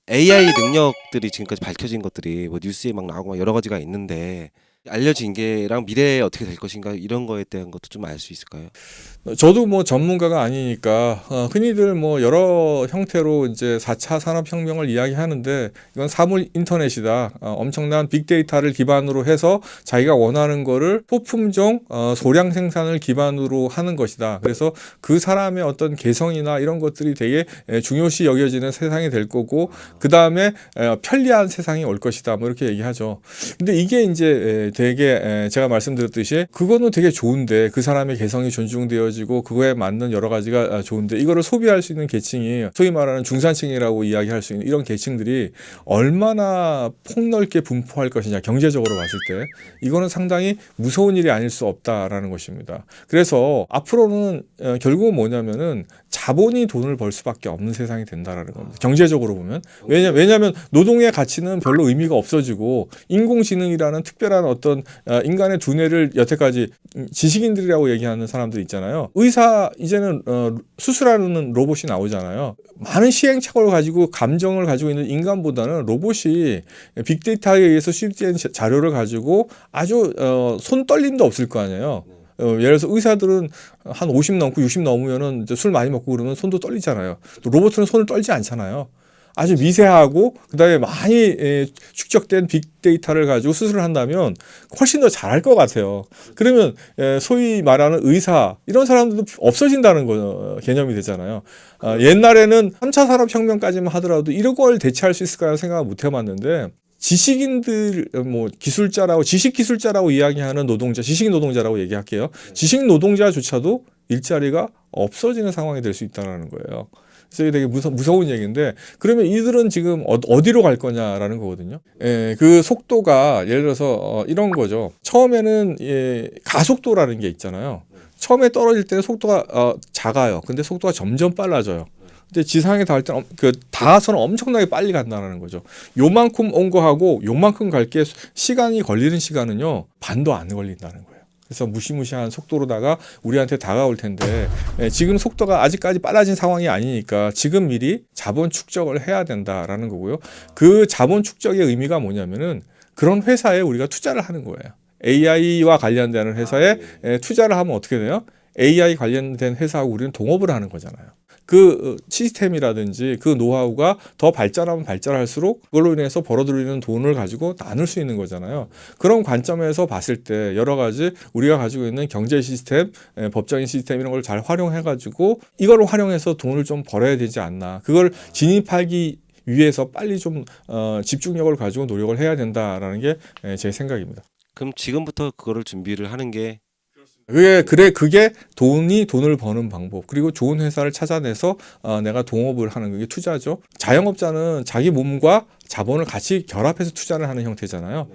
AI 능력들이 지금까지 밝혀진 것들이 뭐 뉴스에 막 나오고 막 여러 가지가 있는데 알려진 게랑 미래에 어떻게 될 것인가 이런 거에 대한 것도 좀 알 수 있을까요? 저도 뭐 전문가가 아니니까 흔히들 뭐 여러 형태로 이제 4차 산업혁명을 이야기하는데 이건 사물 인터넷이다. 엄청난 빅데이터를 기반으로 해서 자기가 원하는 거를 소품종 소량 생산을 기반으로 하는 것이다. 그래서 그 사람의 어떤 개성이나 이런 것들이 되게 중요시 여겨지는 세상이 될 거고 그 다음에 편리한 세상이 올 것이다. 뭐 이렇게 얘기하죠. 근데 이게 이제 되게 제가 말씀드렸듯이 그거는 되게 좋은데 그 사람의 개성이 존중되어지고 그거에 맞는 여러 가지가 좋은데 이거를 소비할 수 있는 계층이 소위 말하는 중산층이라고 이야기할 수 있는 이런 계층들이 얼마나 폭넓게 분포할 것이냐 경제적으로 봤을 때 이거는 상당히 무서운 일이 아닐 수 없다라는 것입니다. 그래서 앞으로는 결국은 뭐냐면은 자본이 돈을 벌 수밖에 없는 세상이 된다라는 겁니다. 경제적으로 보면 왜냐하면 노동의 가치는 별로 의미가 없어지고 인공지능이라는 특별한 어떤 인간의 두뇌를 여태까지 지식인들이라고 얘기하는 사람들 있잖아요. 의사 이제는 수술하는 로봇이 나오잖아요. 많은 시행착오를 가지고 감정을 가지고 있는 인간보다는 로봇이 빅데이터에 의해서 수집된 자료를 가지고 아주 손 떨림도 없을 거 아니에요. 예를 들어서 의사들은 한 50 넘고 60 넘으면은 이제 술 많이 먹고 그러면 손도 떨리잖아요. 또 로봇은 손을 떨지 않잖아요. 아주 미세하고 그다음에 많이 축적된 빅데이터를 가지고 수술을 한다면 훨씬 더 잘할 것 같아요. 그러면 소위 말하는 의사 이런 사람들도 없어진다는 거 개념이 되잖아요. 옛날에는 3차 산업혁명까지만 하더라도 이런 걸 대체할 수 있을까 생각을 못 해봤는데 지식인들 뭐 기술자라고 지식 기술자라고 이야기하는 노동자 지식 노동자라고 얘기할게요. 지식 노동자조차도 일자리가 없어지는 상황이 될 수 있다는 거예요. 그래서 이게 되게 무서운 얘기인데 그러면 이들은 지금 어디로 갈 거냐라는 거거든요. 그 속도가 예를 들어서 이런 거죠. 처음에는 가속도라는 게 있잖아요. 처음에 떨어질 때는 속도가 작아요. 근데 속도가 점점 빨라져요. 근데 지상에 닿을 때는 닿아서는 엄청나게 빨리 간다는 거죠. 요만큼 온 거하고 요만큼 갈 게 시간이 걸리는 시간은요 반도 안 걸린다는 거예요. 그래서 무시무시한 속도로다가 우리한테 다가올 텐데 지금 속도가 아직까지 빨라진 상황이 아니니까 지금 미리 자본 축적을 해야 된다라는 거고요. 그 자본 축적의 의미가 뭐냐면은 그런 회사에 우리가 투자를 하는 거예요. AI와 관련되는 회사에 투자를 하면 어떻게 돼요? AI 관련된 회사하고 우리는 동업을 하는 거잖아요. 그 시스템이라든지 그 노하우가 더 발전하면 발전할수록 그걸로 인해서 벌어들이는 돈을 가지고 나눌 수 있는 거잖아요. 그런 관점에서 봤을 때 여러 가지 우리가 가지고 있는 경제 시스템, 법적인 시스템 이런 걸 잘 활용해 가지고 이걸 활용해서 돈을 좀 벌어야 되지 않나. 그걸 진입하기 위해서 빨리 좀 집중력을 가지고 노력을 해야 된다라는 게 제 생각입니다. 그럼 지금부터 그거를 준비를 하는 게 그게 돈을 버는 방법. 그리고 좋은 회사를 찾아내서 내가 동업을 하는 게 투자죠. 자영업자는 자기 몸과 자본을 같이 결합해서 투자를 하는 형태잖아요.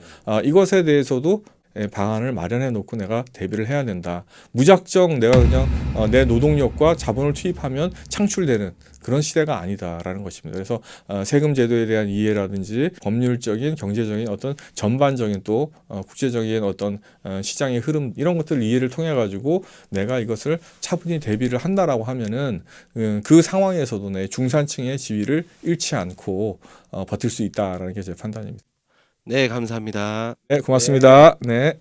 이것에 대해서도 방안을 마련해 놓고 내가 대비를 해야 된다. 무작정 내가 그냥 내 노동력과 자본을 투입하면 창출되는 그런 시대가 아니다라는 것입니다. 그래서 세금 제도에 대한 이해라든지 법률적인 경제적인 어떤 전반적인 또 국제적인 어떤 시장의 흐름 이런 것들 이해를 통해 가지고 내가 이것을 차분히 대비를 한다라고 하면은 그 상황에서도 내 중산층의 지위를 잃지 않고 버틸 수 있다라는 게 제 판단입니다. 네, 감사합니다. 네, 고맙습니다. 네.